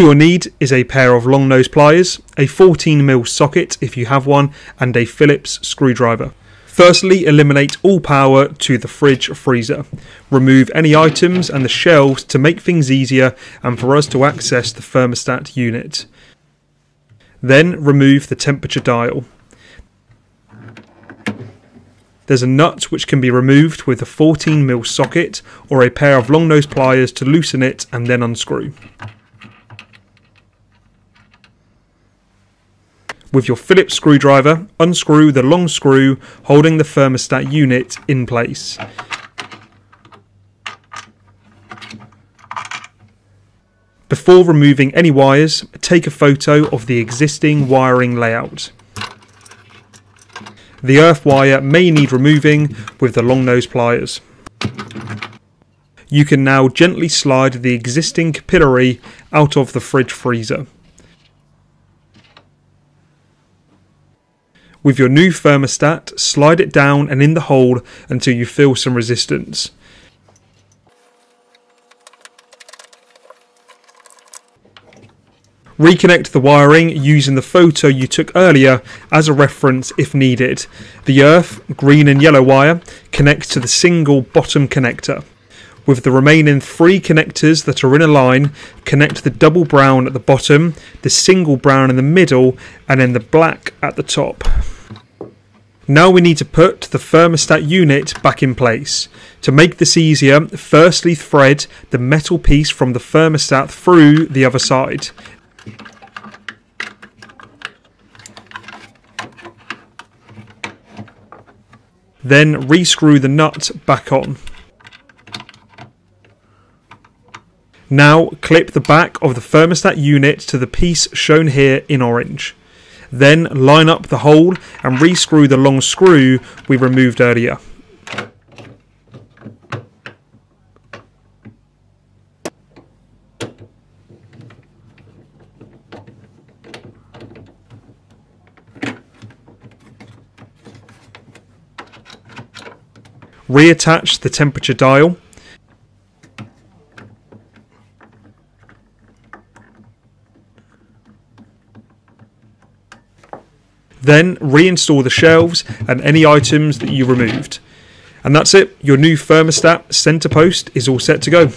you'll need is a pair of long nose pliers, a 14mm socket if you have one, and a Phillips screwdriver. Firstly, eliminate all power to the fridge freezer. Remove any items and the shelves to make things easier and for us to access the thermostat unit. Then remove the temperature dial. There's a nut which can be removed with a 14mm socket or a pair of long nose pliers to loosen it and then unscrew. With your Phillips screwdriver, unscrew the long screw holding the thermostat unit in place. Before removing any wires, take a photo of the existing wiring layout. The earth wire may need removing with the long nose pliers. You can now gently slide the existing capillary out of the fridge freezer. With your new thermostat, slide it down and in the hole until you feel some resistance. Reconnect the wiring using the photo you took earlier as a reference if needed. The earth, green and yellow wire connects to the single bottom connector. With the remaining 3 connectors that are in a line, connect the double brown at the bottom, the single brown in the middle, and then the black at the top. Now we need to put the thermostat unit back in place. To make this easier, firstly thread the metal piece from the thermostat through the other side. Then rescrew the nut back on. Now clip the back of the thermostat unit to the piece shown here in orange. Then line up the hole and rescrew the long screw we removed earlier. Reattach the temperature dial. Then reinstall the shelves and any items that you removed. And that's it, your new thermostat centre post is all set to go.